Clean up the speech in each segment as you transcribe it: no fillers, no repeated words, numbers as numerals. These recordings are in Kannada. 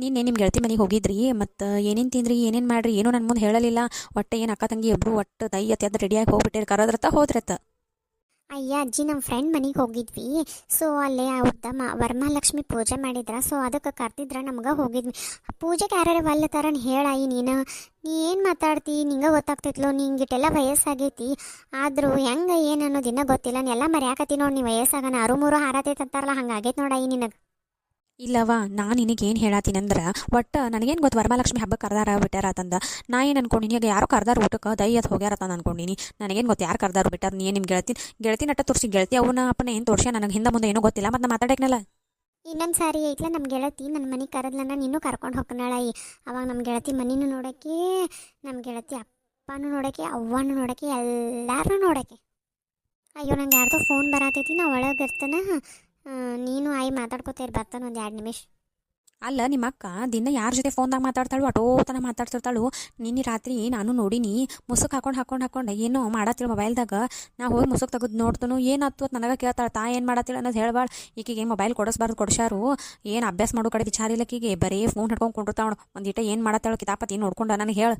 ನಿನ್ನೆ ನಿಮ್ಮ ಗೆಳತಿ ಮನೆಗೆ ಹೋಗಿದ್ರಿ ಮತ್ತು ಏನೇನು ತಿಂದ್ರಿ ಏನೇನು ಮಾಡ್ರಿ ಏನೂ ನನ್ನ ಮುಂದೆ ಹೇಳಲಿಲ್ಲ. ಒಟ್ಟು ಏನು ಅಕ್ಕ ತಂಗಿ ಇಬ್ಬರು ಒಟ್ಟು ದೈಯತ್ ಎದ್ದು ರೆಡಿಯಾಗಿ ಹೋಗ್ಬಿಟ್ಟಿರಿ ಕರದ್ರತ ಹೋದ್ರತ. ಅಯ್ಯ ಅಜ್ಜಿ ನಮ್ಮ ಫ್ರೆಂಡ್ ಮನೆಗೆ ಹೋಗಿದ್ವಿ. ಸೊ ಅಲ್ಲೇ ಅವ್ರದ್ದು ವರಮಹಾಲಕ್ಷ್ಮಿ ಪೂಜೆ ಮಾಡಿದ್ರ. ಸೊ ಅದಕ್ಕೆ ಕರ್ತಿದ್ರ ನಮ್ಗೆ ಹೋಗಿದ್ವಿ. ಪೂಜೆಗೆ ಯಾರ್ಯಾರು ಒಲ್ಲತಾರ ಹೇಳಾಯಿ ನೀ ಏನು ಮಾತಾಡ್ತಿ, ನಿಂಗೆ ಗೊತ್ತಾಗ್ತಿತ್ಲೋ, ನಿಂಗಿಟ್ಟೆಲ್ಲ ವಯಸ್ಸಾಗೈತಿ. ಆದರೂ ಹೆಂಗೆ ಏನು ಅನ್ನೋದು ಇನ್ನೂ ಗೊತ್ತಿಲ್ಲ. ನೀ ಎಲ್ಲ ಮರ್ಯಾಕತ್ತಿ ನೋಡಿ, ನೀ ವಯಸ್ಸಾಗನ ಅರು ಮೂರು ಹಾರತೈತೆ ಅಂತಾರಲ್ಲ ಹಂಗಾಗೈತೆ ನೋಡಾಯಿ ನಿನಗೆ. ಇಲ್ಲವ ನಾನು ನಿನಗೆ ಏನು ಹೇಳತ್ತೀನಂದ್ರೆ ಒಟ್ಟು ನನಗೇನು ಗೊತ್ತು ವರಮಹಾಲಕ್ಷ್ಮಿ ಹಬ್ಬಕ್ಕೆ ಕರ್ದಾರ ಬಿಟ್ಟಾರ ತಂದ. ನಾ ಏನು ಅನ್ಕೊಂಡಿನಿ, ಈಗ ಯಾರೋ ಕರ್ದಾರ ಊಟಕ್ಕೆ ದೈಯತ್ ಹೋಗ್ಯಾರತ್ತ ಅನ್ಕೊಂಡಿನಿ. ನನಗೇನು ಗೊತ್ತು ಯಾರು ಕರ್ದಾರು ಬಿಟ್ಟಾರ. ನೀ ನಿಮ್ಮ ಗೆಳತಿ ನಟ್ಟ ತೋರಿಸಿ ಗೆಳತಿ ಅವನ ಅಪ್ಪನ ಏನು ತೋರಿಸಿ ನನಗೆ ಹಿಂದೆ ಮುಂದೆ ಏನೂ ಗೊತ್ತಿಲ್ಲ. ಮತ್ತು ನಾ ಮಾತಾಡಕ್ನಲ್ಲ. ಇನ್ನೊಂದು ಸಾರಿ ಐತ್ಲ ನಮ್ಮ ಗೆಳತಿ ನನ್ನ ಮನೆಗೆ ಕರೆದ್ಲನ್ನ ನೀನು ಕರ್ಕೊಂಡು ಹೋಗ್ಕನಾಳಾಯಿ. ಅವಾಗ ನಮ್ಮ ಗೆಳತಿ ಮನಿನೂ ನೋಡೋಕ್ಕೆ, ನಮ್ಮ ಗೆಳತಿ ಅಪ್ಪನೂ ನೋಡೋಕ್ಕೆ, ಅವ್ವನೂ ನೋಡೋಕ್ಕೆ, ಎಲ್ಲರೂ ನೋಡೋಕ್ಕೆ. ಅಯ್ಯೋ ನಂಗೆ ಯಾರ್ದೋ ಫೋನ್ ಬರತೈತಿ, ನಾ ಒಳಗೆ ಇರ್ತಾನೆ. ನೀನು ಆಯಿ ಮಾತಾಡ್ಕೋತೀರಿ ಬರ್ತಾನೆ ಒಂದು 2 ನಿಮಿಷ. ಅಲ್ಲ ನಿಮ್ಮ ಅಕ್ಕ ದಿನ ಯಾರ ಜೊತೆ ಫೋನ್ದಾಗ ಮಾತಾಡ್ತಾಳು, ಅಟೋತನ ಮಾತಾಡ್ತಿರ್ತಾಳು. ನಿನ್ನೆ ರಾತ್ರಿ ನಾನು ನೋಡಿನಿ ಮುಸುಕ್ ಹಾಕೊಂಡು ಏನೋ ಮಾಡತ್ತಿಲ್ಲ ಮೊಬೈಲ್ದಾಗ. ನಾ ಹೋಗಿ ಮುಸುಕ್ ತೆಗೆದು ನೋಡ್ತಾನು ಏನಾಯ್ತು ಅಂತ ನನಗೆ ಕೇಳ್ತಾಳೆ. ತಾ ಏನು ಮಾಡತ್ತಿಲ್ಲ ಅನ್ನೋದು ಹೇಳ್ಬಾಳ. ಈಕಿಗೆ ಮೊಬೈಲ್ ಕೊಡಿಸ್ಯಾರು. ಏನು ಅಭ್ಯಾಸ ಮಾಡೋ ಕಡೆ ವಿಚಾರ ಇಲ್ಲಕ್ಕೀಗೆ ಬರೀ ಫೋನ್ ಹಿಡ್ಕೊಂಡು ಕುಂಡಿರ್ತಾವಳು. ಒಂದಿಟ ಏನು ಮಾಡತ್ತಾಳು ಕಿತಾಪತಿ ನೋಡ್ಕೊಂಡು ನನಗೆ ಹೇಳು.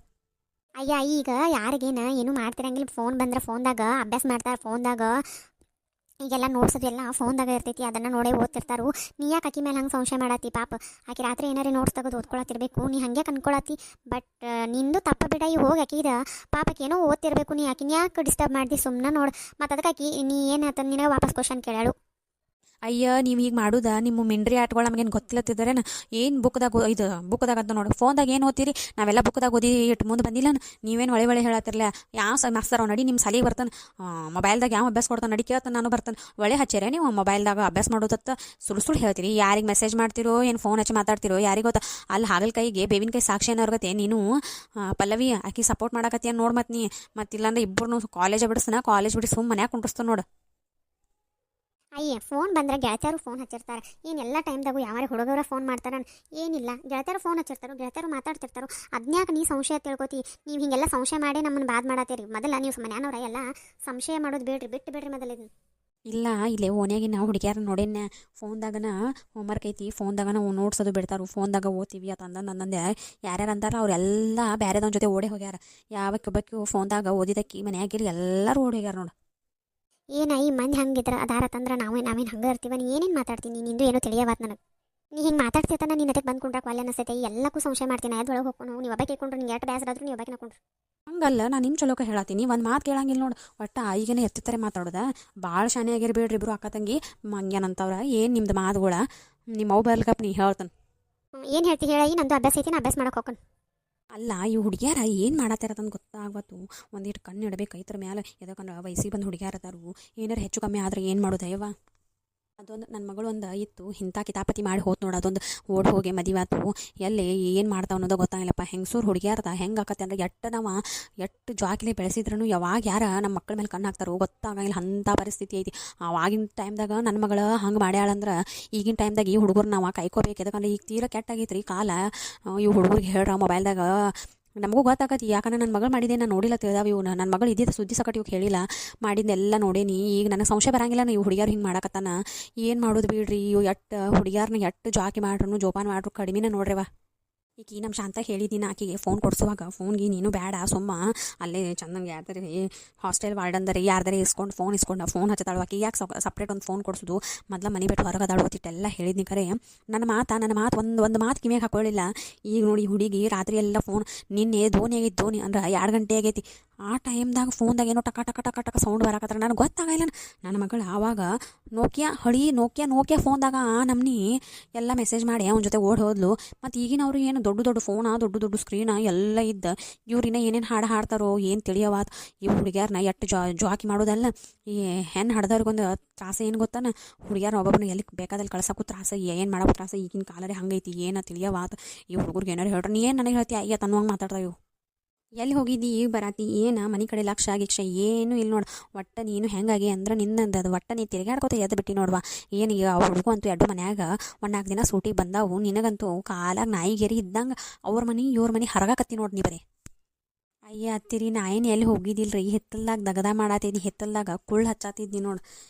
ಅಯ್ಯ ಈಗ ಯಾರಿಗೇನ ಏನು ಮಾಡ್ತಿರಂಗಿಲ್ಲ. ಫೋನ್ ಬಂದ್ರೆ ಫೋನ್ದಾಗ ಅಭ್ಯಾಸ ಮಾಡ್ತಾರೆ. ಫೋನ್ದಾಗ ಈಗೆಲ್ಲ ನೋಡ್ಸೋದು ಎಲ್ಲ ಫೋನ್ದಾಗ ಇರ್ತೈತಿ, ಅದನ್ನು ನೋಡೇ ಓದ್ತಿರ್ತಾರು. ನೀ ಯಾಕೆ ಆಕಿ ಮೇಲೆ ಹಂಗೆ ಸಂಶಯ ಮಾಡತ್ತಿ? ಪಾಪ ಆಕಿ ರಾತ್ರಿ ಏನಾರೇ ನೋಟ್ಸ್ ತೆಗೆದು ಓದ್ಕೊಳತ್ತಿರ್ಬೇಕು, ನೀ ಹಂಗೆ ಕನ್ಕೊಳತ್ತಿ. ಬಟ್ ನಿಂದು ತಪ್ಪ ಬಿಡ. ಈ ಹೋಗಿ ಆಕಿದ ಪಾಪಕ್ಕೆ ಏನೋ ಓದ್ತಿರ್ಬೇಕು, ನೀ ಆಕಿನ ಯಾಕೆ ಡಿಸ್ಟರ್ಬ್ ಮಾಡ್ದಿ? ಸುಮ್ಮನೆ ನೋಡು. ಮತ್ತು ಅದಕ್ಕೆ ಆಕಿ ನೀ ಏನು ನಿನಗೆ ವಾಪಸ್ ಕ್ವಶನ್ ಕೇಳಾಳು. ಅಯ್ಯ ನೀವು ಈಗ ಮಾಡುದ ನಿಮ್ಮ ಮಿಂಡ್ರಿ ಆಟಗಳು ನಮಗೇನು ಗೊತ್ತಿಲ್ಲತ್ತಿದ್ದಾರೇನು? ಏನು ಬುಕ್ದಾಗ ಅಂತ ನೋಡಿ ಫೋನ್ದಾಗ ಏನು ಓದ್ತೀರಿ? ನಾವೆಲ್ಲ ಬುಕ್ದಾಗ ಓದಿ ಇಟ್ಟು ಮುಂದೆ ಬಂದಿಲ್ಲ. ನೀವೇನು ಒಳ್ಳೆ ಹೇಳತ್ತಿರಲ್ಲ. ಯಾವ ಮಾಸ್ತರ್ ನಡಿ ನಿಮ್ಮ ಸಲಿಗೆ ಬರ್ತಾನೆ, ಮೊಬೈಲ್ದಾಗ ಯಾವ ಅಭ್ಯಾಸ ಕೊಡ್ತಾನೆ ನಡಿ ಕೇಳ್ತಾನೆ, ನಾನು ಬರ್ತಾನೆ. ಒಳ್ಳೆ ಹಚ್ಚಿರೇ ನೀವು ಮೊಬೈಲ್ದಾಗ ಅಭ್ಯಾಸ ಮಾಡೋದತ್ತ ಸುಳ್ಳು ಹೇಳ್ತೀರಿ. ಯಾರಿಗೆ ಮೆಸೇಜ್ ಮಾಡ್ತಿರೋ ಏನು ಫೋನ್ ಹಚ್ಚಿ ಮಾತಾಡ್ತಿರೋ ಯಾರಿಗೆ ಗೊತ್ತಾ? ಅಲ್ಲಿ ಹಾಗಲಕಾಯಿಗೆ ಬೇವಿನ ಕೈ ಸಾಕ್ಷಿ ಅನ್ನೋರ್ಗತ್ತೆ ನೀನು ಪಲ್ಲವಿ ಆಕಿ ಸಪೋರ್ಟ್ ಮಾಡಕತ್ತೀಯ ನೋಡಿ. ಮತ್ತು ಇಲ್ಲಾಂದ್ರೆ ಇಬ್ಬರು ಕಾಲೇಜ್ ಬಿಡಿ ಸುಮ್ಮನೆ ಮನ್ಯಾಗ ಕುಂಡ್ರಸ್ತು ನೋಡು. ಅಯ್ಯ ಫೋನ್ ಬಂದ್ರೆ ಗೆಳತಿಯರು ಫೋನ್ ಹಚ್ಚಿರ್ತಾರೆ. ಏನೆಲ್ಲ ಟೈಮ್ದಾಗೂ ಯಾವ ಹುಡುಗರ ಫೋನ್ ಮಾಡ್ತಾರೆ ಏನಿಲ್ಲ. ಗೆಳತಿಯರು ಫೋನ್ ಹಚ್ಚಿರ್ತಾರೋ, ಗೆಳತಿಯರು ಮಾತಾಡ್ತಿರ್ತಾರೋ. ಅದನ್ಯಾಕೆ ನೀ ಸಂಶಯ ತಿಳ್ಕೊತಿ? ನೀವು ಹಿಂಗೆಲ್ಲ ಸಂಶಯ ಮಾಡಿ ನಮ್ಮನ್ನು ಬಾದ್ ಮಾಡತ್ತೀರಿ. ಮೊದಲ ನೀವು ಮನ್ಯಾನವ್ರ ಎಲ್ಲ ಸಂಶಯ ಮಾಡೋದು ಬಿಟ್ಬಿಡ್ರಿ ಮೊದಲ ಇದನ್ನು. ಇಲ್ಲ ಇಲ್ಲೇ ಓನ್ಯಾಗಿ ನಾವು ಹುಡುಗಿಯಾರ ನೋಡೇನೆ ಫೋನ್ದಾಗನ ಹೋಮ್ವರ್ಕ್ ಐತಿ, ಫೋನ್ದಾಗನ ನೋಡ್ಸೋದು ಬಿಡ್ತಾರು, ಫೋನ್ದಾಗ ಓದ್ತೀವಿ ಅಂತಂದೆ ಯಾರ್ಯಾರು ಅಂತಾರ ಅವರೆಲ್ಲ ಬೇರೆದವನ ಜೊತೆ ಓಡೇ ಹೋಗ್ಯಾರ. ಯಾವಕ್ಕೊಬ್ಬಕ್ಕೂ ಫೋನ್ದಾಗ ಓದಿದಕ್ಕಿ ಮನ್ಯಾಗಿರಿ ಎಲ್ಲರೂ ಓಡಿ ಹೋಗ್ಯಾರ ನೋಡು. ಏನ ಈ ಮಂದಿ ಹಂಗಿದ್ರ ಅದಾರತ್ತಂದ್ರೆ ನಾವೇನು ಹಂಗೆ ಇರ್ತೀವ? ನೀ ಏನೇನು ಮಾತಾಡ್ತೀನಿ? ನಿಂದು ಏನೋ ತಿಳಿಯವಾತ್ ನನಗೆ. ನೀ ಹಿಂಗೆ ಮಾತಾಡ್ತಿರ್ತಾನೆ ನೀನು ಅದಕ್ಕೆ ಬಂದು ಕುಂಡ್ರಕ್ಕೆ ಒಳ್ಳೆ ಅನಿಸ್ತೈತೆ. ಎಲ್ಲಕ್ಕೂ ಸಂಶಯ ಮಾಡ್ತೀನಿ. ಅದೊಳಗೆ ಹೋಗ್ಕೊಂಡು ನೀವು ಒಬ್ಬಕ್ಕೆ ಕೇಳ್ಕೊಂಡ್ರು, ನೀವು ಎಷ್ಟು ಬೇಸರಾದ್ರೂ ನೀವು ಒಬ್ಬಕ್ಕೆ ಹಾಕೊಂಡ್ರು. ಹಂಗಲ್ಲ, ನಾನು ನಿಮ್ಮ ಚಲೋಕ ಹೇಳತ್ತೀನಿ, ಒಂದು ಮಾತು ಕೇಳಂಗಿಲ್ಲ ನೋಡು. ಒಟ್ಟು ಈಗೇನೆ ಎತ್ತಿತ್ತಾರೆ ಮಾತಾಡೋದ. ಭಾಳ ಶಾನೆ ಆಗಿರ್ಬೇಡ್ರಿ ಇಬ್ರು ಅಕ್ಕ ತಂಗಿ. ಹಂಗೇನಂತವ್ರ ಏನು ನಿಮ್ದು ಮಾತುಗಳ ನಿಮ್ಮ ಮೊಬೈಲ್ಗಪ್ಪ ನೀ ಹೇಳ್ತಾನೆ. ಏನು ಹೇಳ್ತಿ ಹೇಳಿ? ನಂದು ಅಭ್ಯಾಸ ಐತಿ, ನಾ ಅಭ್ಯಾಸ ಮಾಡಕ್ಕೆ ಹೋಗ್ಕೊಂಡು. ಅಲ್ಲ ಈ ಹುಡುಗಿಯಾರ ಏನು ಮಾಡತ್ತಾರತಂದು ಗೊತ್ತಾಗತ್ತು. ಒಂದಿಟ್ಟು ಕಣ್ಣು ಇಡಬೇಕು ಐತರ ಮ್ಯಾಲೆ. ಯಾಕಂದ್ರೆ ವಯಸ್ಸಿಗೆ ಬಂದು ಹುಡುಗಿಯಾರದಾರು ಏನಾರು ಹೆಚ್ಚು ಕಮ್ಮಿ ಆದ್ರೆ ಏನು ಮಾಡೋದು ಅಯ್ಯವ? ಅದೊಂದು ನನ್ನ ಮಗಳು ಒಂದು ಇತ್ತು ಇಂಥ ಕಿತಾಪತಿ ಮಾಡಿ ಹೋತ್ ನೋಡು. ಅದೊಂದು ಓಡಿ ಹೋಗಿ ಮದುವಾತು. ಎಲ್ಲಿ ಏನು ಮಾಡ್ತಾವ ಅನ್ನೋದು ಗೊತ್ತಾಗಿಲ್ಲಪ್ಪ. ಹೆಂಗಸೂರು ಹುಡುಗಿಯಾರದ ಹೆಂಗೆ ಆಕತ್ತೆ ಅಂದ್ರೆ ಎಷ್ಟು ಜಾಕಿಲೆ ಬೆಳೆಸಿದ್ರೂ ಯಾವಾಗ ಯಾರ ನಮ್ಮ ಮಕ್ಕಳ ಮೇಲೆ ಕಣ್ಣು ಹಾಕ್ತಾರೋ ಗೊತ್ತಾಗಂಗಿಲ್ಲ. ಅಂಥ ಪರಿಸ್ಥಿತಿ ಐತಿ. ಆವಾಗಿನ ಟೈಮ್ದಾಗ ನನ್ನ ಮಗಳು ಹಂಗೆ ಮಾಡ್ಯಾಳಂದ್ರೆ ಈಗಿನ ಟೈಮ್ದಾಗ ಈ ಹುಡುಗರು ನಾವು ಕಾಯ್ಕೋಬೇಕು. ಯಾಕಂದ್ರೆ ಈಗ ತೀರಾ ಕೆಟ್ಟಾಗೈತ್ರಿ ಕಾಲ. ಈ ಹುಡುಗರಿಗೆ ಹೇಳ್ರ ಮೊಬೈಲ್ದಾಗ ನಮಗೂ ಗೊತ್ತಾಗತ್ತೆ. ಯಾಕಂದ್ರೆ ನನ್ನ ಮಗಳು ಮಾಡಿದ್ದೆ ನಾನು ನೋಡಿಲ್ಲ ತಿಳಿದಾವ. ಇವು ನನ್ನ ಮಗಳು ಇದ್ದಿದ್ದು ಸುದ್ದಿ ಸಕಟ್ ಇವ್ಗೆ ಹೇಳಿಲ್ಲ, ಮಾಡಿದ್ದೆಲ್ಲ ನೋಡೇನಿ. ಈಗ ನನಗೆ ಸಂಶಯ ಬರಂಗಿಲ್ಲ ನೀವು ಹುಡುಗಿಯಾರು ಹಿಂಗೆ ಮಾಡಕತ್ತಾನ. ಏನು ಮಾಡೋದು ಬಿಡ್ರಿ. ಇವು ಹುಡುಗಿಯಾರನ್ನ ಜಾಕಿ ಮಾಡ್ರು ಜೋಪಾನ ಮಾಡ್ರು ಕಡಿಮೆನೇ ನೋಡ್ರಿವ. ಈಗ ನಮ್ಮ ಶಾಂತ ಹೇಳಿದ್ದೀನಿ ಆಕಿಗೆ ಫೋನ್ ಕೊಡಿಸುವಾಗ ಫೋನ್ಗೆ ನೀನು ಬೇಡ ಸುಮ್ಮ ಅಲ್ಲೇ ಚಂದಂಗೆ ಯಾರ್ದಾರೆ ಹಾಸ್ಟೆಲ್ ವಾರ್ಡಂದರೆ ಯಾರ್ದಾರೆ ಫೋನ್ ಫೋನ್ ಹಚ್ಚತಾಳು. ಆಕೆ ಯಾಕೆ ಸಪ್ರೇಟ್ ಒಂದು ಫೋನ್ ಕೊಡಿಸೋದು? ಮೊದಲ ಮನೆ ಬಿಟ್ಟು ಹೊರಗದಾಳು ಗೊತ್ತಿಟ್ಟೆಲ್ಲ ಹೇಳಿದ್ನಿ. ಕರೆ ನನ್ನ ಮಾತು ಒಂದು ಮಾತು ಕಿವಿಯಾಗ ಹಾಕೊಳ್ಳಿಲ್ಲ. ಈಗ ನೋಡಿ ಹುಡುಗಿ ರಾತ್ರಿ ಎಲ್ಲ ಫೋನ್ ನಿನ್ನೆ ಧೋನಿ ಅಂದ್ರೆ 2 ಗಂಟೆ ಆಗೈತಿ. ಆ ಟೈಮ್ದಾಗ ಫೋನ್ದಾಗ ಏನೋ ಟಕ ಟಕ ಟಕ ಟಕ ಸೌಂಡ್ ಬರಕತ್ತಾರ. ನನಗೆ ಗೊತ್ತಾಗಲ್ಲ. ನನ್ನ ಮಗಳು ಆವಾಗ ನೋಕಿಯಾ ಫೋನ್ದಾಗ ನಮ್ನಿ ಎಲ್ಲ ಮೆಸೇಜ್ ಮಾಡಿ ಅವನ ಜೊತೆ ಓಡಿ ಹೋದ್ಲು. ಮತ್ತು ಈಗಿನವ್ರು ಏನು ದೊಡ್ಡ ಫೋನ ದೊಡ್ಡ ಸ್ಕ್ರೀನ ಎಲ್ಲ ಇದ್ದ ಇವ್ರಿನ ಏನೇನು ಹಾಡು ಹಾಡ್ತಾರೋ ಏನು ತಿಳಿಯವಾತ್. ಈ ಹುಡುಗಿಯಾರನ್ನ ಜಾಕಿ ಮಾಡೋದಲ್ಲ. ಈ ಹೆಣ್ಣು ಹಡ್ದವ್ರಿಗೊಂದು ತ್ರಾಸ ಏನು ಗೊತ್ತಾನ? ಹುಡುಗಿಯಾರ ಒಬ್ಬೊಬ್ಬನ ಎಲ್ಲಿ ಬೇಕಾದಲ್ಲಿ ಕಳ್ಸೋಕ್ಕೂ ತ್ರಾಸ, ಏನು ಮಾಡೋಕ್ಕೂ ತ್ರಾಸ. ಈಗಿನ ಕಾಲರೇ ಹಂಗೈತಿ. ಏನು ತಿಳಿಯವಾತ್. ಈ ಹುಡುಗರಿಗೆ ಏನಾರು ಹೇಳ್ರಿ. ನೀ ಏನು ನನಗೆ ಹೇಳ್ತಿ? ಅಯ್ಯ ತನ್ನುವಂಗೆ ಮಾತಾಡ್ತಾವ ಇವು. ಎಲ್ಲಿ ಹೋಗಿದ್ದಿ ಈಗ ಬರಾತಿ? ಏನು ಮನೆ ಕಡೆ ಲಕ್ಷ ಏನು ಇಲ್ಲ ನೋಡು. ಒಟ್ಟು ನೀನು ಹೆಂಗಾಗಿ ಅಂದ್ರೆ ನಿನ್ನಂದದು ಒಟ್ಟು ನೀ ತಿರುಗಾಡ್ಕೋತ ಎದ್ದು ಬಿಟ್ಟು ನೋಡುವ. ಏನು ಈಗ ಹುಡುಗು ಅಂತೂ 2 ಮನ್ಯಾಗ 4 ದಿನ ಸೂಟಿಗೆ ಬಂದಾವು. ನಿನಗಂತೂ ಕಾಲಾಗ ನಾಯಿಗೆರಿ ಇದ್ದಂಗೆ ಅವ್ರ ಮನೆ ಇವ್ರ ಮನೆ ಹರಗಾಕತ್ತಿ ನೋಡಿ ನೀ ಬರೀ. ಅಯ್ಯ ಹತ್ತಿರಿ ನಾ ಏನು ಎಲ್ಲಿ ಹೋಗಿದ್ದಿಲ್ರಿ. ಹಿತ್ತಲ್ದಾಗ ದಗದ ಮಾಡತ್ತಿದ್ದಿ, ಹಿತ್ತಲ್ದಾಗ ಕುಳ್ಳು ಹಚ್ಚಾತಿದ್ದಿ ನೋಡು.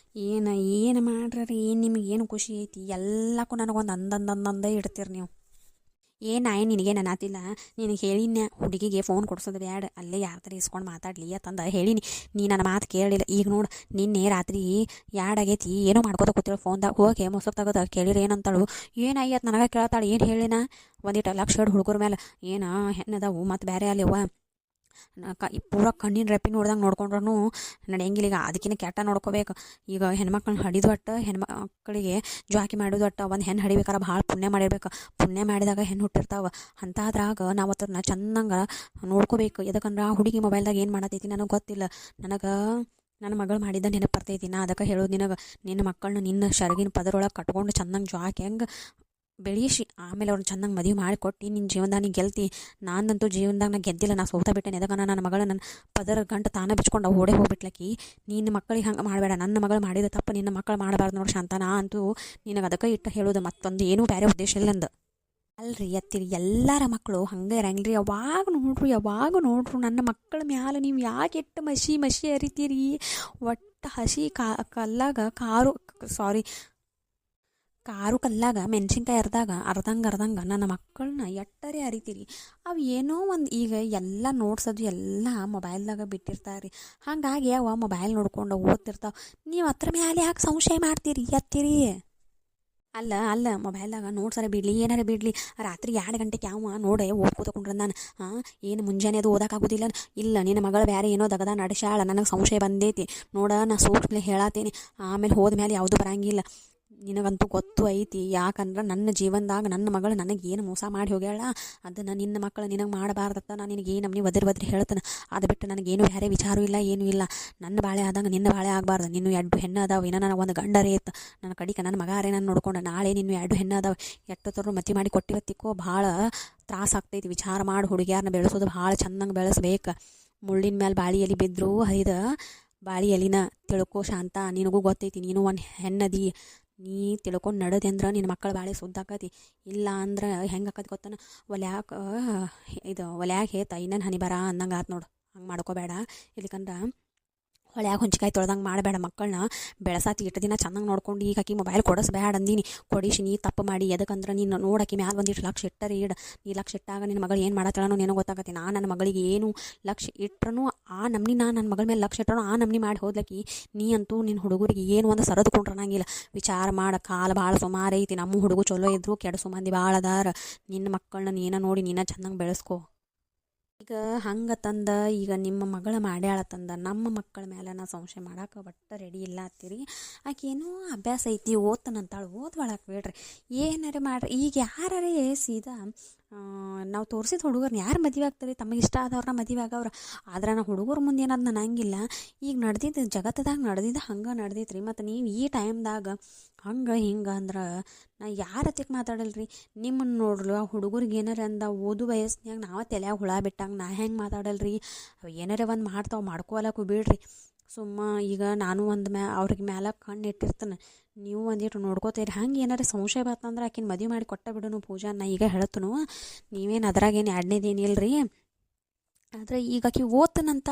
ಏನು ಮಾಡ್ರಿ ಏನು ನಿಮಗೆ ಏನು ಖುಷಿ ಐತಿ? ಎಲ್ಲಕ್ಕೂ ನನಗೊಂದು ಅಂದಂದೇ ಇಡ್ತೀರಿ ನೀವು. ಏನು ನಿನಗೆ ಅನ್ನತಿಲ್ಲ, ನಿನಗೆ ಹೇಳಿನ ಹುಡುಗಿಗೆ ಫೋನ್ ಕೊಡ್ಸೋದು ಬ್ಯಾಡ, ಅಲ್ಲೇ ಯಾರ ಥರ ಇಸ್ಕೊಂಡು ಮಾತಾಡಲಿ ಅಂತಂದು ಹೇಳೀನಿ. ನೀ ನನ್ನ ಮಾತು ಕೇಳಿಲ್ಲ. ಈಗ ನೋಡು ನಿನ್ನೆ ರಾತ್ರಿ ಯಾಡಾಗೈತಿ ಏನೋ ಮಾಡ್ಕೋತ ಕೂತಿಳು ಫೋನ್ದಾಗ, ಹೋಗಿ ಮೊಸರು ತೆಗೆದು ಕೇಳಿರಿ ಏನಂತಾಳು, ಏನಾಯ್ತು ನನಗೆ ಕೇಳ್ತಾಳೆ, ಏನು ಹೇಳಿನ ಒಂದಿಟ್ಟು ಲಕ್ಷ ಹುಡುಗರ ಮೇಲೆ ಏನು ಹೆಣ್ಣದಾವು ಮತ್ತು ಬೇರೆ ಅಲ್ಲಿವ ಪೂರ ಕಣ್ಣಿನ ರೆಪ್ಪಿ ನೋಡ್ದಂಗೆ ನೋಡ್ಕೊಂಡ್ರೂ ನಡೆಯಂಗಿಲ್ಲ. ಈಗ ಅದಕ್ಕಿಂತ ಕೆಟ್ಟ ನೋಡ್ಕೋಬೇಕು. ಈಗ ಹೆಣ್ಮಕ್ಳನ್ನ ಹಿಡಿದು ಒಟ್ಟು ಹೆಣ್ಮಕ್ಳಿಗೆ ಜ್ವಾಕಿ ಮಾಡೋದು ಒಟ್ಟು ಒಂದು ಹೆಣ್ಣು ಹಿಡಿಬೇಕಾರೆ ಭಾಳ ಪುಣ್ಯ ಮಾಡಿರ್ಬೇಕು. ಪುಣ್ಯ ಮಾಡಿದಾಗ ಹೆಣ್ಣು ಹುಟ್ಟಿರ್ತಾವೆ. ಅಂಥದ್ರಾಗ ನಾವು ಅದನ್ನ ಚೆನ್ನಾಗಿ ನೋಡ್ಕೋಬೇಕು. ಯಾಕಂದ್ರೆ ಆ ಹುಡುಗಿ ಮೊಬೈಲ್ದಾಗ ಏನು ಮಾಡತೈತಿ ನನಗೆ ಗೊತ್ತಿಲ್ಲ. ನನಗೆ ನನ್ನ ಮಗಳು ಮಾಡಿದ್ದ ನೆನಪು ಬರ್ತೈತಿ. ನಾ ಅದಕ್ಕೆ ಹೇಳೋದು ನಿನಗೆ, ನಿನ್ನ ಮಕ್ಕಳನ್ನ ನಿನ್ನ ಶರಗಿನ ಪದರೊಳಗೆ ಕಟ್ಕೊಂಡು ಚೆನ್ನಾಗಿ ಜ್ವಾಕಿ ಹೆಂಗೆ ಬೆಳೆಸಿ ಆಮೇಲೆ ಅವ್ರನ್ನ ಚೆನ್ನಾಗಿ ಮದುವೆ ಮಾಡಿಕೊಟ್ಟು ನಿನ್ನ ಜೀವನದಾಗ ನೀ ಗೆಲ್ತಿ. ನಾನಂತೂ ಜೀವನದಾಗ ನಾ ಗೆದ್ದಿಲ್ಲ, ನಾ ಸೋತ ಬಿಟ್ಟೇನೆ. ಅದಕ್ಕೆ ನನ್ನ ಮಗಳ ನನ್ನ ಪದರ ಗಂಟು ತಾನೇ ಬಿಚ್ಕೊಂಡು ಓಡೇ ಹೋಗ್ಬಿಟ್ಲಕ್ಕಿ. ನಿನ್ನ ಮಕ್ಕಳಿಗೆ ಹಂಗೆ ಮಾಡಬೇಡ. ನನ್ನ ಮಗಳು ಮಾಡಿದ ತಪ್ಪು ನಿನ್ನ ಮಕ್ಕಳು ಮಾಡಬಾರ್ದು ನೋಡಿ ಶಾಂತ. ನಾ ಅಂತೂ ನಿನಗೆ ಅದಕ್ಕೆ ಇಟ್ಟು ಹೇಳೋದು, ಮತ್ತೊಂದು ಏನೂ ಬೇರೆ ಉದ್ದೇಶ ಇಲ್ಲಂದು. ಅಲ್ರಿ ಎತ್ತಿರಿ, ಎಲ್ಲರ ಮಕ್ಕಳು ಹಂಗೆ ಇರಂಗಿಲ್ಲ. ಯಾವಾಗ ನೋಡ್ರು ನನ್ನ ಮಕ್ಕಳ ಮ್ಯಾಲೆ ನೀವು ಯಾಕೆ ಇಟ್ಟು ಮಸಿ ಅರಿತೀರಿ. ಒಟ್ಟು ಹಸಿ ಕಲ್ಲಾಗ ಕಾರು ಕಲ್ಲಾಗ ಮೆಣಸಿನ್ಕಾಯಿ ಅರ್ದಂಗೆ ನನ್ನ ಮಕ್ಕಳನ್ನ ಎಟ್ಟರೆ ಅರಿತೀರಿ. ಅವು ಏನೋ ಒಂದು ಈಗ ಎಲ್ಲ ನೋಡ್ಸೋದು ಎಲ್ಲ ಮೊಬೈಲ್ದಾಗ ಬಿಟ್ಟಿರ್ತಾರೆ. ಹಾಗಾಗಿ ಅವ ಮೊಬೈಲ್ ನೋಡ್ಕೊಂಡು ಓದ್ತಿರ್ತಾವೆ. ನೀವು ಅದ್ರ ಮೇಲೆ ಯಾಕೆ ಸಂಶಯ ಮಾಡ್ತೀರಿ ಎತ್ತಿರಿ. ಅಲ್ಲ ಮೊಬೈಲ್ದಾಗ ನೋಡ್ಸರ ಬಿಡಲಿ ಏನಾರ ಬಿಡಲಿ, ರಾತ್ರಿ 2 ಗಂಟೆಗೆ ಯಾವ ನೋಡೆ ಓದ್ಕೋತಕೊಂಡ್ರೆ ನಾನು ಏನು ಮುಂಜಾನೆ ಅದು ಓದೋಕ್ಕಾಗೋದಿಲ್ಲ. ಇಲ್ಲ ನಿನ್ನ ಮಗಳು ಬೇರೆ ಏನೋ ದಗದ ನಡೆಸಾಳ, ನನಗೆ ಸಂಶಯ ಬಂದೈತಿ ನೋಡ, ನಾ ಸೂಕ್ಷ್ಮಲೆ ಹೇಳತ್ತೀನಿ. ಆಮೇಲೆ ಹೋದ್ಮೇಲೆ ಯಾವುದೂ ಬರಂಗಿಲ್ಲ. ನಿನಗಂತೂ ಗೊತ್ತು ಐತಿ. ಯಾಕಂದ್ರೆ ನನ್ನ ಜೀವನದಾಗ ನನ್ನ ಮಗಳು ನನಗೆ ಏನು ಮೋಸ ಮಾಡಿ ಹೋಗ್ಯಾಳ, ಅದನ್ನು ನಿನ್ನ ಮಕ್ಕಳು ನಿನಗೆ ಮಾಡಬಾರ್ದತ್ತ ನಾನು ನಿನಗೆ ಏನು ನಮ್ನಿ ಒದರಿ ಹೇಳ್ತಾನೆ. ಅದು ಬಿಟ್ಟು ನನಗೇನು ಬೇರೆ ವಿಚಾರ ಇಲ್ಲ, ಏನೂ ಇಲ್ಲ. ನನ್ನ ಬಾಳೆ ಆದಂಗೆ ನಿನ್ನ ಬಾಳೆ ಆಗಬಾರ್ದು. ನಿನ್ನ 2 ಹೆಣ್ಣು ಅದಾವೆ. ಇನ್ನೂ ನನಗೆ ಒಂದು ಗಂಡರೇ ಇತ್ತು. ನನ್ನ ಕಡಿಕೆ ನನ್ನ ಮಗಾರೇ ನಾನು ನೋಡ್ಕೊಂಡು ನಾಳೆ ನಿನ್ನ 2 ಹೆಣ್ಣು ಅದಾವೆ. ಎಟ್ಟೊತ್ತರು ಮತಿ ಮಾಡಿ ಕೊಟ್ಟಿವತ್ತಿಕ್ಕೋ ಭಾಳ ತ್ರಾಸ ಆಗ್ತೈತಿ. ವಿಚಾರ ಮಾಡಿ ಹುಡುಗಿಯಾರನ್ನ ಬೆಳೆಸೋದು ಭಾಳ ಚೆನ್ನಾಗಿ ಬೆಳೆಸ್ಬೇಕು. ಮುಳ್ಳಿನ ಮೇಲೆ ಬಾಳಿ ಎಲೆ ಬಿದ್ದರೂ ಹರಿದ ಬಾಳಿ ಎಲಿನ ತಿಳ್ಕೊ ಶಾಂತ. ನಿನಗೂ ಗೊತ್ತೈತಿ, ನೀನು ಒಂದು ಹೆಣ್ಣದಿ. ನೀ ತಿಳ್ಕೊಂಡು ನಡೆದೆ ಅಂದ್ರೆ ನಿನ್ನ ಮಕ್ಕಳು ಬಾಳೆ ಸುದ್ದಾಕತಿ. ಇಲ್ಲ ಅಂದ್ರೆ ಹೆಂಗೆ ಆಕತಿ ಗೊತ್ತಾನ, ಒಲ್ಯಾಗ ಹೇತ ಇನ್ನೇನು ಹನಿ ಬರ ಅನ್ನಂಗೆ ಆತು ನೋಡು. ಹಂಗೆ ಮಾಡ್ಕೋಬೇಡ. ಇಲ್ಲಿಕಂದ್ರೆ ಹೊಳ್ಯಾಗ ಹುಂಚಿಕಾಯಿ ತೊಳ್ದಂಗೆ ಮಾಡಬೇಡ. ಮಕ್ಕಳನ್ನ ಬೆಳೆಸಾತಿ ಇಟ್ಟು ದಿನ ಚೆನ್ನಾಗಿ ನೋಡ್ಕೊಂಡು ಈಗ ಆಕಿ ಮೊಬೈಲ್ ಕೊಡಿಸ್ಬೇಡ ಅಂದೀನಿ. ಕೊಡಿಸಿ ನೀ ತಪ್ಪು ಮಾಡಿ. ಎದಕ್ಕಂದ್ರೆ ನೀನು ನೋಡಕ್ಕೆ ಮ್ಯಾಲ ಒಂದಿಟ್ಟು ಲಕ್ಷ ಇಟ್ಟರೆ ಇಡ. ನೀ ಲಕ್ಷ ಇಟ್ಟಾಗ ನಿನ್ನ ಮಗಳು ಏನು ಮಾಡತ್ತಳನೋ ನಿನಗೆ ಗೊತ್ತಾಗತ್ತೆ. ನಾನು ನನ್ನ ಮಗಳಿಗೆ ಏನು ಲಕ್ಷ ಇಟ್ಟರೂ ಆ ನಮ್ನಿ, ನಾನು ನನ್ನ ಮಗಳ ಮೇಲೆ ಲಕ್ಷ ಇಟ್ಟರೂ ಆ ನಮ್ನಿ ಮಾಡಿ ಹೋದ್ಲಕ್ಕಿ. ನೀ ಅಂತೂ ನಿನ್ನ ಹುಡುಗರಿಗೆ ಏನು ಒಂದು ಸರದುಕೊಂಡ್ರನಂಗಿಲ್ಲ. ವಿಚಾರ ಮಾಡ. ಕಾಲ ಭಾಳ ಸುಮಾರು ಐತಿ. ನಮ್ಮ ಹುಡುಗ ಚಲೋ ಇದ್ರು ಕೆಡಸು ಮಂದಿ ಭಾಳ ಅದಾರ. ನಿನ್ನ ಮಕ್ಕಳನ್ನ ನೀನ ನೋಡಿ ನೀನ ಚೆನ್ನಾಗಿ ಬೆಳೆಸ್ಕೊ. ಈಗ ಹಂಗೆ ತಂದ ಈಗ ನಿಮ್ಮ ಮಗಳ ಮಾಡ್ಯಾಳ ತಂದ ನಮ್ಮ ಮಕ್ಕಳ ಮೇಲೆ ನಾ ಸಂಶಯ ಮಾಡೋಕೆ ಒಟ್ಟು ರೆಡಿ ಇಲ್ಲ ಅಂತೀರಿ. ಆಕೇನೋ ಅಭ್ಯಾಸ ಐತಿ ಓದ್ತಾನಂತಾಳು, ಓದ್ಬಾಳಕ್ಕೆ ಬಿಡ್ರಿ. ಏನಾರ ಮಾಡ್ರಿ. ಈಗ ಯಾರೇ ಸೀದಾ ನಾವು ತೋರಿಸಿದ ಹುಡುಗರ್ನ ಯಾರು ಮದುವೆ ಆಗ್ತಾರೆ, ತಮಗೆ ಇಷ್ಟ ಆದವ್ರನ್ನ ಮದುವೆ ಆಗವ್ರ. ಆದ್ರೆ ನಾ ಹುಡುಗರ ಮುಂದೆ ಏನಾದ್ರು ನಾನು ಹಂಗಿಲ್ಲ. ಈಗ ನಡೆದಿದ್ದು ಜಗತ್ತದಾಗ ನಡೆದಿದ್ದು ಹಂಗೆ ನಡೆದೈತ್ರಿ. ಮತ್ತು ನೀವು ಈ ಟೈಮ್ದಾಗ ಹಂಗೆ ಹಿಂಗೆ ಅಂದ್ರೆ ನಾ ಯಾರ ಹತ್ತಿರ ಮಾತಾಡಲ್ರಿ. ನಿಮ್ಮನ್ನು ನೋಡ್ಲು ಆ ಹುಡುಗರಿಗೆ ಏನಾರ ಅಂದ ಓದು ವಯಸ್ಸಿನಾಗ ನಾವು ತಲೆಯಾಗ ಹುಳ ಬಿಟ್ಟಂಗೆ ನಾ ಹೆಂಗೆ ಮಾತಾಡಲ್ರಿ. ಅವು ಏನಾರ ಒಂದು ಮಾಡ್ತಾವೆ, ಮಾಡ್ಕೊಳಕ್ಕೂ ಬಿಡ್ರಿ. ಸುಮ್ಮ ಈಗ ನಾನು ಅವ್ರಿಗೆ ಮ್ಯಾಲ ಕಣ್ಣು ಇಟ್ಟಿರ್ತಾನೆ. ನೀವು ಒಂದಿಟ್ಟು ನೋಡ್ಕೋತೀರಿ. ಹಂಗೆ ಏನಾರ ಸಂಶಯ ಬರ್ತಂದ್ರೆ ಆಕಿನ ಮದುವೆ ಮಾಡಿ ಕೊಟ್ಟ ಬಿಡೋನು ಪೂಜಾ. ನಾ ಈಗ ಹೇಳ್ತನು, ನೀವೇನು ಅದ್ರಾಗೇನು ಎರಡನೇದೇನಿಲ್ಲ ರೀ. ಆದರೆ ಈಗ ಆಕಿ ಓದ್ತನಂತ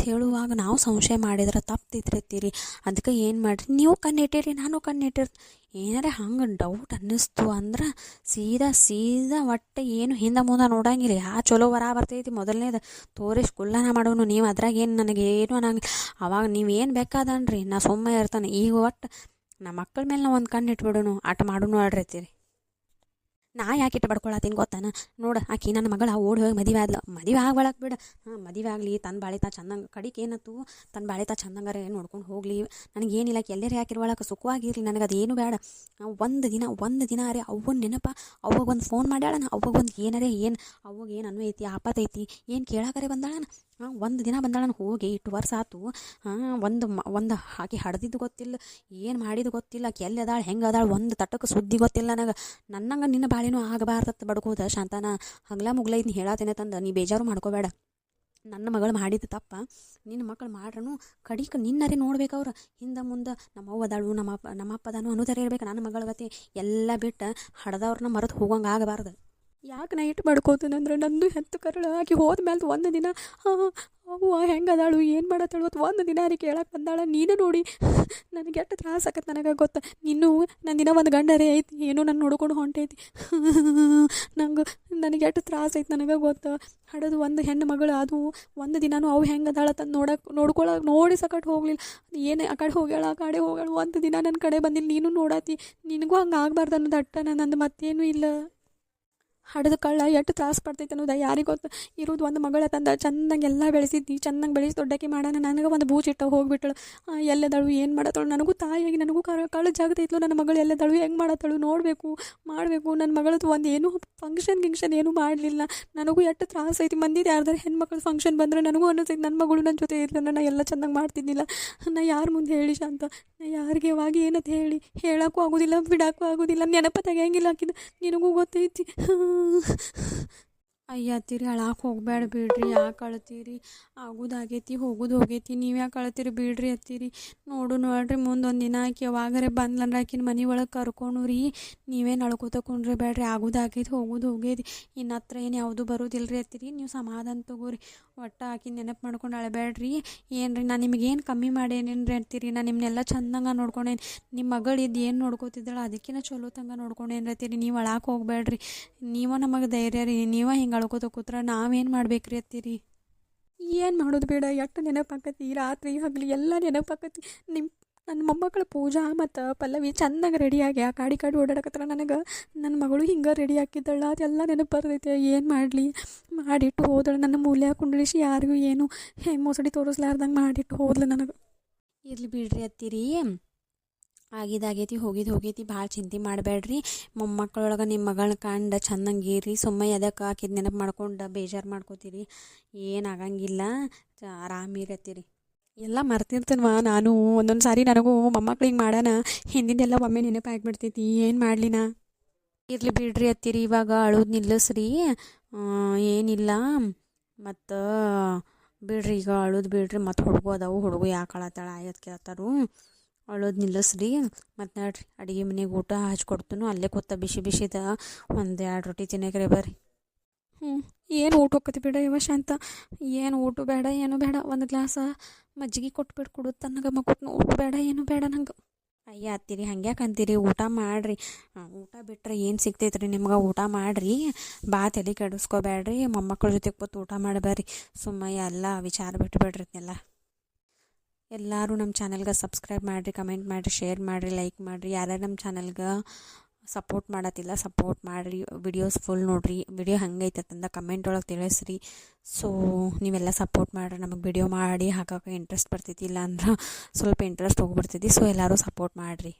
ಹೇಳುವಾಗ ನಾವು ಸಂಶಯ ಮಾಡಿದ್ರೆ ತಪ್ಪಿದ್ರತ್ತೀರಿ. ಅದಕ್ಕೆ ಏನು ಮಾಡಿರಿ, ನೀವು ಕಣ್ಣಿಟ್ಟಿರಿ, ನಾನು ಕಣ್ಣಿಟ್ಟಿರ್ತೀನಿ. ಏನಾರ ಹಂಗೆ ಡೌಟ್ ಅನ್ನಿಸ್ತು ಅಂದ್ರೆ ಸೀದಾ ಒಟ್ಟು ಏನು ಹಿಂದೆ ಮುಂದೆ ನೋಡಂಗಿಲ್ಲ. ಚಲೋ ವರ ಬರ್ತೈತಿ ಮೊದಲನೇದು ತೋರಿಸಿ ಕುಲ್ಲನ ಮಾಡೋನು. ನೀವು ಅದ್ರಾಗೇನು ನನಗೇನು ಅನ್ನಂಗಿಲ್ಲ. ಅವಾಗ ನೀವೇನು ಬೇಕಾದನ್ರಿ, ನಾ ಸುಮ್ಮನೆ ಇರ್ತಾನೆ. ಈಗ ಒಟ್ಟು ನಮ್ಮ ಮಕ್ಕಳ ಮೇಲೆ ನಾವು ಒಂದು ಕಣ್ಣು ಇಟ್ಬಿಡೋನು, ಆಟ ಮಾಡೋನು ಆಡ್ರೈತೀರಿ. ನಾ ಯಾಕೆ ಇಟ್ಟು ಬಡ್ಕೊಳತ್ತೀನಿ ಗೊತ್ತಾನ. ನೋಡು ಆಕಿ ನನ್ನ ಮಗಳ ಓಡಿ ಹೋಗಿ ಮದುವೆ ಆಗ್ಬಳಕ್ಕೆ ಬಿಡ. ಮದುವೆ ಆಗಲಿ, ತನ್ನ ಬಾಳೆ ತಾ ಚಂದಂಗೆ ಕಡಿಕೆ ಏನತ್ತು ತನ್ನ ಬಾಳೆ ತಾ ಚಂದಂಗಾರೆ ನೋಡ್ಕೊಂಡು ಹೋಗಲಿ. ನನಗೇನಿಲ್ಲ, ಎಲ್ಲರೂ ಯಾಕಿರ್ಬಳಕ್ಕೆ ಸುಖವಾಗಿರಲಿ. ನನಗೆ ಅದೇನು ಬೇಡ. ಒಂದು ದಿನ ಅರೆ ಅವ್ವನ ನೆನಪ, ಅವಾಗ ಒಂದು ಫೋನ್ ಮಾಡ್ಯಾಳನ, ಅವಾಗ ಒಂದು ಅವಾಗ ಏನು ಅನ್ವೈತಿ ಆಪತ್ತೈತಿ ಏನು ಕೇಳಾಕರೆ ಬಂದಾಳನ. ಒಂದು ದಿನ ಬಂದಾಳನ, ಹೋಗಿ ಇಟ್ಟು ವರ್ಷ ಆತು. ಒಂದು ಆಕೆ ಹಡ್ದಿದ್ದು ಗೊತ್ತಿಲ್ಲ, ಏನು ಮಾಡಿದ್ದು ಗೊತ್ತಿಲ್ಲ, ಆಕೆ ಎಲ್ಲಿ ಅದಾಳು ಹೆಂಗೆ ಅದಾಳು ಒಂದು ತಟ್ಟಕ್ಕೆ ಸುದ್ದಿ ಗೊತ್ತಿಲ್ಲ ನನಗೆ. ನನ್ನಂಗೆ ನಿನ್ನ ಬಾಳೆನೂ ಆಗಬಾರ್ದತ್ತ ಬಡ್ಕೋದ ಶಾಂತನ. ಹಗ್ಲ ಮುಗ್ಲ ಇದನ್ನ ಹೇಳತ್ತೇನೆ ತಂದ, ನೀ ಬೇಜಾರು ಮಾಡ್ಕೋಬೇಡ. ನನ್ನ ಮಗಳು ಮಾಡಿದ ತಪ್ಪ ನಿನ್ನ ಮಕ್ಕಳು ಮಾಡ್ರೂ ಕಡಿಕೆ ನಿನ್ನರೇ ನೋಡ್ಬೇಕವ್ರು. ಹಿಂದೆ ಮುಂದೆ ನಮ್ಮವ್ವ ಅದಾಳು, ನಮ್ಮಪ್ಪ ಅದಾನು ಅನ್ನೋದರ ಇರ್ಬೇಕು. ನನ್ನ ಮಗಳ ಗತಿ ಎಲ್ಲ ಬಿಟ್ಟು ಹಡ್ದವ್ರನ್ನ ಮರೆತು ಹೋಗಂಗೆ ಆಗಬಾರ್ದು. ಯಾಕೆ ನಾ ಇಟ್ಟು ಬಡ್ಕೋತೀನಂದ್ರೆ ನಂದು ಹೆತ್ತು ಕರಳ ಆಕಿ ಹೋದ ಮೇಲೆ ಒಂದು ದಿನ ಅವ್ವ ಹೆಂಗೆ ಅದಾಳು ಏನು ಮಾಡತ್ತಳು ಅಂತ ಒಂದು ದಿನ ಅಲ್ಲಿ ಕೇಳಕ್ಕೆ ಬಂದಾಳ. ನೀನು ನೋಡಿ ನನಗೆ ಎಷ್ಟು ತ್ರಾಸ ಆಕತ್ತೆ ನನಗೆ ಗೊತ್ತ. ನೀನು ನನ್ನ ದಿನ ಒಂದು ಗಂಡರೇ ಐತಿ, ಏನೋ ನಾನು ನೋಡ್ಕೊಂಡು ಹೊಂಟೈತಿ. ನನಗೆ ಎಷ್ಟು ತ್ರಾಸ ಐತಿ ನನಗೆ ಗೊತ್ತು. ಹಡದು ಒಂದು ಹೆಣ್ಣು ಮಗಳು ಅದು ಒಂದು ದಿನಾನು ಅವು ಹೆಂಗೆ ಅದಾಳ ತಂದು ನೋಡ್ಕೊಳಕ್ಕೆ ನೋಡಿ ಸಕಟ್ ಹೋಗ್ಲಿಲ್ಲ. ಏನು ಆ ಕಡೆ ಹೋಗ್ಯಾಳ ಆ ಕಡೆ ಹೋಗ್ಯಾಳ, ಒಂದು ದಿನ ನನ್ನ ಕಡೆ ಬಂದಿಲ್ಲ. ನೀನು ನೋಡಾತಿ, ನಿನಗೂ ಹಂಗೆ ಆಗ್ಬಾರ್ದು ಅನ್ನೋದು ಅಟ್ಟ ನಂದು ಮತ್ತೇನೂ ಇಲ್ಲ. ಹಡದು ಕಳ್ಳ ಎಷ್ಟು ತ್ರಾಸ ಪಡ್ತೈತೆ ಅನ್ನೋದು ಯಾರಿಗೆ ಗೊತ್ತು. ಇರೋದು ಒಂದು ಮಗಳ ತಂದ ಚೆಂದಂಗೆ ಎಲ್ಲ ಬೆಳೆಸಿದ್ದಿ, ಚೆಂದಂಗೆ ಬೆಳೆಸಿ ದೊಡ್ಡಕ್ಕೆ ಮಾಡೋಣ. ನನಗೆ ಒಂದು ಬೂಚಿಟ್ಟ ಹೋಗ್ಬಿಟ್ಟಳು. ಎಲ್ಲದಳು ಏನು ಮಾಡತ್ತಳು, ನನಗೂ ತಾಯಿಯಾಗಿ ನನಗೂ ಕಳ್ಳ ಜಾಗತೈತ್ಲು. ನನ್ನ ಮಗಳು ಎಲ್ಲದಳು ಹೆಂಗೆ ಮಾಡತ್ತಳು ನೋಡಬೇಕು ಮಾಡಬೇಕು. ನನ್ನ ಮಗಳದ್ದು ಒಂದು ಏನೂ ಫಂಕ್ಷನ್ ಏನೂ ಮಾಡಲಿಲ್ಲ. ನನಗೂ ಎಷ್ಟು ತ್ರಾಸ ಐತಿ. ಮಂದಿದ್ದು ಯಾರ್ದಾರು ಹೆಣ್ಮಕ್ಳು ಫಂಕ್ಷನ್ ಬಂದರೆ ನನಗೂ ಅನ್ನಿಸ್ತೈತಿ ನನ್ನ ಮಗಳು ನನ್ನ ಜೊತೆ ಇದ್ಲು, ನಾನು ಎಲ್ಲ ಚೆಂದಾಗಿ ಮಾಡ್ತಿದ್ದಿಲ್ಲ. ನಾ ಯಾರ ಮುಂದೆ ಹೇಳಿ ಶಾಂತ, ನಾ ಯಾರಿಗೆ ಯಾವಾಗ ಏನಂತ ಹೇಳೋಕ್ಕೂ ಆಗೋದಿಲ್ಲ, ಬಿಡೋಕ್ಕೂ ಆಗೋದಿಲ್ಲ. ನೆನಪ ತೆಗಿಯಂಗಿಲ್ಲ ಹಾಕಿದ್ದು, ನಿನಗೂ ಗೊತ್ತೈತಿ. ಅಯ್ಯತ್ತೀರಿ ಅಳಾಕೆ ಹೋಗ್ಬೇಡ ಬಿಡ್ರಿ, ಯಾಕೆ ಅಳ್ತೀರಿ? ಆಗೋದಾಗೈತಿ ಹೋಗೋದು ಹೋಗೈತಿ, ನೀವು ಯಾಕೆ ಅಳ್ತೀರಿ ಬಿಡ್ರಿ ಅತ್ತೀರಿ. ನೋಡ್ರಿ ಮುಂದೊಂದು ದಿನ ಆಕಿ ಯಾವಾಗರೆ ಬಂದ್ಲಂದ್ರೆ ಆಕಿನ ಮನೆ ಒಳಗೆ ಕರ್ಕೊಂಡು ರೀ. ನೀವೇನು ಅಳ್ಕೋತ ಕುಂಡ್ರಿ ಬೇಡ್ರಿ, ಆಗೋದಾಗೈತಿ ಹೋಗೋದು ಹೋಗೈತಿ. ಇನ್ನು ಹತ್ರ ಏನು ಯಾವುದು ಬರೋದಿಲ್ಲ ರೀ ಅತ್ತೀರಿ. ನೀವು ಸಮಾಧಾನ ತಗೋರಿ. ಒಟ್ಟು ಆಕಿನ ನೆನಪು ಮಾಡ್ಕೊಂಡು ಅಳಬೇಡ್ರಿ. ಏನು ರೀ ನಾನು ನಿಮಗೇನು ಕಮ್ಮಿ ಮಾಡೇನೇನು ರೀ ಅಂತೀರಿ? ನಾನು ನಿಮ್ಮನ್ನೆಲ್ಲ ಚಂದಂಗೆ ನೋಡ್ಕೊಂಡೇನು. ನಿಮ್ಮ ಮಗಳಿದ್ದು ಏನು ನೋಡ್ಕೋತಿದ್ದಾಳೆ ಅದಕ್ಕಿಂತ ಚಲೋ ತಂಗ ನೋಡ್ಕೊಂಡೇನು ಅಂತೀರಿ. ನೀವು ಅಳಾಕೆ ಹೋಗ್ಬೇಡ್ರಿ. ನೀವು ನಮಗೆ ಧೈರ್ಯ ರೀ. ನೀವು ಹಿಂಗೆ ಅಳ್ಕೋತ ಕೂತ್ರ ನಾವೇನು ಮಾಡ್ಬೇಕು ರೀ ಅತ್ತೀರಿ? ಏನು ಮಾಡೋದು ಬೇಡ, ಎಷ್ಟು ನೆನಪಾಕತಿ ರಾತ್ರಿ ಹಗಲಿ ಎಲ್ಲ ನೆನಪಾಕತಿ. ನನ್ನ ಮೊಮ್ಮಕ್ಕಳ ಪೂಜಾ ಮತ್ತು ಪಲ್ಲವಿ ಚೆಂದಾಗಿ ರೆಡಿಯಾಗಿ ಆ ಕಾಡಿ ಓಡಾಡಕತ್ರ. ನನಗೆ ನನ್ನ ಮಗಳು ಹಿಂಗೆ ರೆಡಿ ಹಾಕಿದ್ದಳ ಅದೆಲ್ಲ ನೆನಪು ಬರ್ತೈತೆ. ಏನು ಮಾಡಲಿ, ಮಾಡಿಟ್ಟು ಹೋದಳು. ನನ್ನ ಮೂಲ್ಯ ಕುಂಡ್ರಿಸಿ ಯಾರಿಗೂ ಏನು ಮೋಸಡಿ ತೋರಿಸ್ಲಾರ್ದಂಗೆ ಮಾಡಿಟ್ಟು ಹೋದ್ಲು ನನಗೆ. ಇರ್ಲಿ ಬಿಡ್ರಿ ಅತ್ತೀರಿ, ಆಗಿದಾಗೈತಿ ಹೋಗೈತಿ. ಭಾಳ ಚಿಂತೆ ಮಾಡಬೇಡ್ರಿ. ಮೊಮ್ಮಕ್ಕಳೊಳಗೆ ನಿಮ್ಮ ಮಗಳನ್ನ ಕಂಡು ಚೆಂದಂಗಿರಿ. ಸುಮ್ಮನೆ ಅದಕ್ಕೆ ಹಾಕಿದ ನೆನಪು ಮಾಡ್ಕೊಂಡು ಬೇಜಾರು ಮಾಡ್ಕೋತೀರಿ. ಏನಾಗಂಗಿಲ್ಲ, ಆರಾಮಿರತ್ತೀರಿ. ಎಲ್ಲ ಮರ್ತಿರ್ತೇನವ ನಾನು. ಒಂದೊಂದು ಸಾರಿ ನನಗೂ ಮೊಮ್ಮಕ್ಳು ಹಿಂಗೆ ಮಾಡೋಣ ಹಿಂದಿಂದೆಲ್ಲ ಒಮ್ಮೆ ನೆನಪು ಆಗಿಬಿಡ್ತೈತಿ. ಏನು ಮಾಡಲಿನ? ಇರ್ಲಿ ಬಿಡ್ರಿ ಅತ್ತೀರಿ, ಇವಾಗ ಅಳೋದು ನಿಲ್ಲಿಸ್ರಿ. ಏನಿಲ್ಲ ಮತ್ತು ಬಿಡ್ರಿ, ಈಗ ಅಳೋದು ಬಿಡ್ರಿ. ಮತ್ತು ಹುಡುಗು ಅದಾವು, ಹುಡುಗು ಯಾಕೆ ಅಳತ್ತಾಳ ಆಯತ್ ಕೇಳ್ತಾರು. ಅಳೋದು ನಿಲ್ಲಿಸ್ರಿ. ಮತ್ತು ನೋಡ್ರಿ ಅಡುಗೆ ಮನೆಗೆ ಊಟ ಹಚ್ಕೊಡ್ತನು. ಅಲ್ಲೇ ಕೂತ ಬಿಸಿದ ಒಂದು 2 ರೊಟ್ಟಿ ತಿನ್ನಕ್ರೆ ಬರ್ರಿ. ಏನು ಊಟ ಹೋಗ್ತೈತಿ ಬಿಡ ಇವ ಶಾಂತ. ಏನು ಊಟ ಬೇಡ ಏನು ಬೇಡ, ಒಂದು ಗ್ಲಾಸ ಮಜ್ಜಿಗೆ ಕೊಟ್ಬಿಟ್ಟು ಕೊಡುತ್ತೆ ನನಗೆ ಮಕ್ಕಳು. ಊಟ ಬೇಡ ಏನು ಬೇಡ ನಂಗೆ. ಅಯ್ಯ ಅತ್ತೀರಿ ಹಂಗ್ಯಾಕೆ ಅಂತೀರಿ? ಊಟ ಮಾಡಿರಿ. ಊಟ ಬಿಟ್ಟರೆ ಏನು ಸಿಗ್ತೈತೆ ರೀ ನಿಮ್ಗೆ? ಊಟ ಮಾಡಿರಿ, ಬಾ ತಲೆ ಕೆಡಿಸ್ಕೋಬೇಡ್ರಿ. ಮೊಮ್ಮಕ್ಕಳ ಜೊತೆ ಕೂತು ಊಟ ಮಾಡಬೇಡ್ರಿ. ಸುಮ್ಮನೆ ಎಲ್ಲ ವಿಚಾರ ಬಿಟ್ಟುಬೇಡ್ರಿ. ಎಲ್ಲರೂ ನಮ್ಮ ಚಾನಲ್ಗೆ ಸಬ್ಸ್ಕ್ರೈಬ್ ಮಾಡಿರಿ, ಕಮೆಂಟ್ ಮಾಡಿರಿ, ಶೇರ್ ಮಾಡಿರಿ, ಲೈಕ್ ಮಾಡಿರಿ. ಯಾರ್ಯಾರು ನಮ್ಮ ಚಾನಲ್ಗೆ ಸಪೋರ್ಟ್ ಮಾಡತ್ತಿಲ್ಲ ಸಪೋರ್ಟ್ ಮಾಡಿರಿ. ವಿಡಿಯೋಸ್ ಫುಲ್ ನೋಡಿರಿ. ವಿಡಿಯೋ ಹಂಗೈತೆ ಅಂತಂದ ಕಮೆಂಟ್ ಒಳಗೆ ತಿಳಿಸ್ರಿ. ಸೊ ನೀವೆಲ್ಲ ಸಪೋರ್ಟ್ ಮಾಡಿರಿ. ನಮಗೆ ವಿಡಿಯೋ ಮಾಡಿ ಹಾಕೋಕೆ ಇಂಟ್ರೆಸ್ಟ್ ಬರ್ತೈತಿ. ಇಲ್ಲ ಅಂದ್ರೆ ಸ್ವಲ್ಪ ಇಂಟ್ರೆಸ್ಟ್ ಹೋಗ್ಬಿಡ್ತೈತಿ. ಸೊ ಎಲ್ಲರೂ ಸಪೋರ್ಟ್ ಮಾಡಿರಿ.